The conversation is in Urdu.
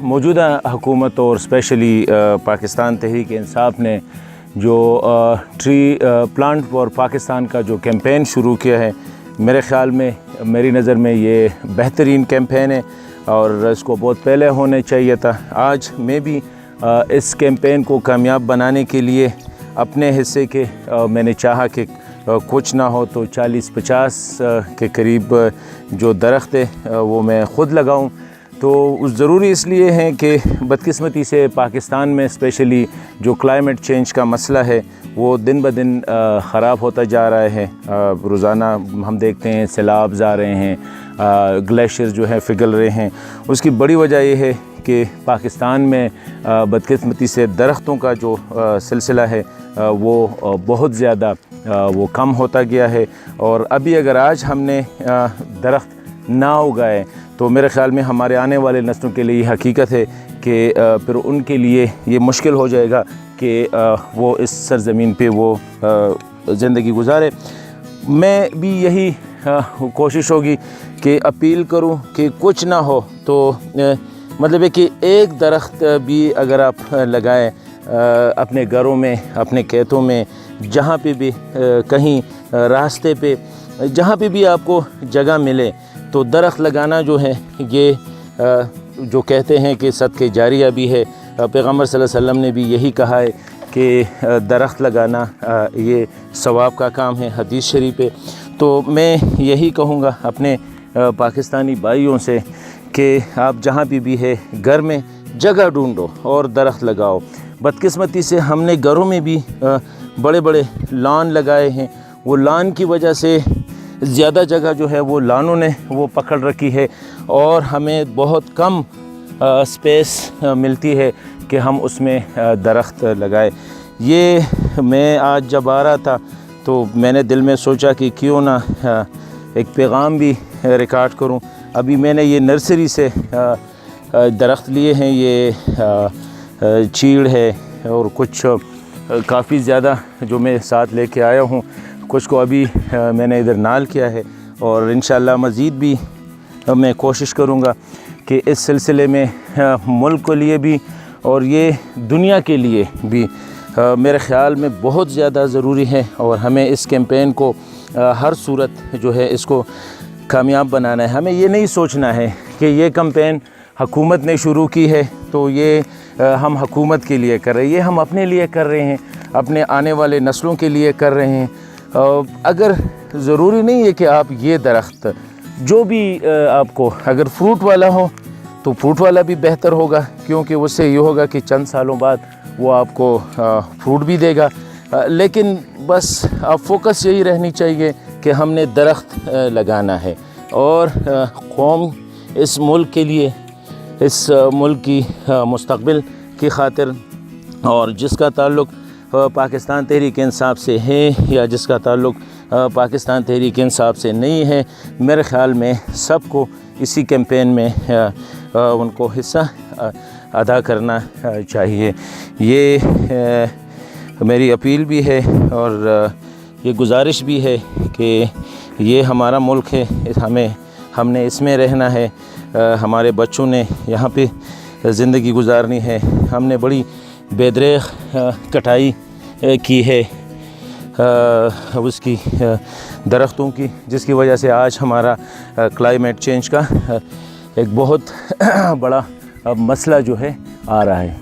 موجودہ حکومت اور اسپیشلی پاکستان تحریک انصاف نے جو ٹری پلانٹ فار پاکستان کا جو کیمپین شروع کیا ہے، میرے خیال میں، میری نظر میں یہ بہترین کیمپین ہے اور اس کو بہت پہلے ہونا چاہیے تھا۔ آج میں بھی اس کیمپین کو کامیاب بنانے کے لیے اپنے حصے کے میں نے چاہا کہ کچھ نہ ہو تو 40-50 کے قریب جو درخت ہے وہ میں خود لگاؤں۔ تو ضروری اس لیے ہیں کہ بدقسمتی سے پاکستان میں اسپیشلی جو کلائمیٹ چینج کا مسئلہ ہے وہ دن بدن خراب ہوتا جا رہا ہے۔ روزانہ ہم دیکھتے ہیں سیلاب آ رہے ہیں، گلیشیئر جو ہے پگھل رہے ہیں۔ اس کی بڑی وجہ یہ ہے کہ پاکستان میں بدقسمتی سے درختوں کا جو سلسلہ ہے وہ بہت زیادہ وہ کم ہوتا گیا ہے، اور ابھی اگر آج ہم نے درخت نہ اگائے تو میرے خیال میں ہمارے آنے والے نسلوں کے لیے یہ حقیقت ہے کہ پھر ان کے لیے یہ مشکل ہو جائے گا کہ وہ اس سرزمین پہ وہ زندگی گزارے۔ میں بھی یہی کوشش ہوگی کہ اپیل کروں کہ کچھ نہ ہو تو مطلب ہے کہ ایک درخت بھی اگر آپ لگائیں اپنے گھروں میں، اپنے کھیتوں میں، جہاں پہ بھی کہیں راستے پہ، جہاں پہ بھی آپ کو جگہ ملے تو درخت لگانا جو ہے یہ جو کہتے ہیں کہ صدقہ جاریہ بھی ہے۔ پیغمبر صلی اللہ علیہ وسلم نے بھی یہی کہا ہے کہ درخت لگانا یہ ثواب کا کام ہے، حدیث شریف ہے۔ تو میں یہی کہوں گا اپنے پاکستانی بھائیوں سے کہ آپ جہاں بھی ہے گھر میں جگہ ڈھونڈو اور درخت لگاؤ۔ بدقسمتی سے ہم نے گھروں میں بھی بڑے بڑے لان لگائے ہیں، وہ لان کی وجہ سے زیادہ جگہ جو ہے وہ لانوں نے وہ پکڑ رکھی ہے اور ہمیں بہت کم اسپیس ملتی ہے کہ ہم اس میں درخت لگائے۔ یہ میں آج جب آ رہا تھا تو میں نے دل میں سوچا کہ کیوں نہ ایک پیغام بھی ریکارڈ کروں۔ ابھی میں نے یہ نرسری سے درخت لیے ہیں، یہ چیڑ ہے اور کچھ کافی زیادہ جو میں ساتھ لے کے آیا ہوں، کچھ کو ابھی میں نے ادھر نال کیا ہے، اور انشاءاللہ مزید بھی میں کوشش کروں گا کہ اس سلسلے میں ملک کے لیے بھی اور یہ دنیا کے لیے بھی میرے خیال میں بہت زیادہ ضروری ہے، اور ہمیں اس کیمپین کو ہر صورت جو ہے اس کو کامیاب بنانا ہے۔ ہمیں یہ نہیں سوچنا ہے کہ یہ کیمپین حکومت نے شروع کی ہے تو یہ ہم حکومت کے لیے کر رہے ہیں، یہ ہم اپنے لیے کر رہے ہیں، اپنے آنے والے نسلوں کے لیے کر رہے ہیں۔ اگر ضروری نہیں ہے کہ آپ یہ درخت جو بھی آپ کو اگر فروٹ والا ہو تو فروٹ والا بھی بہتر ہوگا، کیونکہ اس سے یہ ہوگا کہ چند سالوں بعد وہ آپ کو فروٹ بھی دے گا۔ لیکن بس آپ فوکس یہی رہنی چاہیے کہ ہم نے درخت لگانا ہے، اور قوم اس ملک کے لیے، اس ملک کی مستقبل کی خاطر، اور جس کا تعلق پاکستان تحریک انصاف سے ہے یا جس کا تعلق پاکستان تحریک انصاف سے نہیں ہے، میرے خیال میں سب کو اسی کیمپین میں ان کو حصہ ادا کرنا چاہیے۔ یہ میری اپیل بھی ہے اور یہ گزارش بھی ہے کہ یہ ہمارا ملک ہے، ہم نے اس میں رہنا ہے، ہمارے بچوں نے یہاں پہ زندگی گزارنی ہے۔ ہم نے بڑی بے دریغ کٹائی کی ہے اس کی درختوں کی، جس کی وجہ سے آج ہمارا کلائمیٹ چینج کا ایک بہت بڑا مسئلہ جو ہے آ رہا ہے۔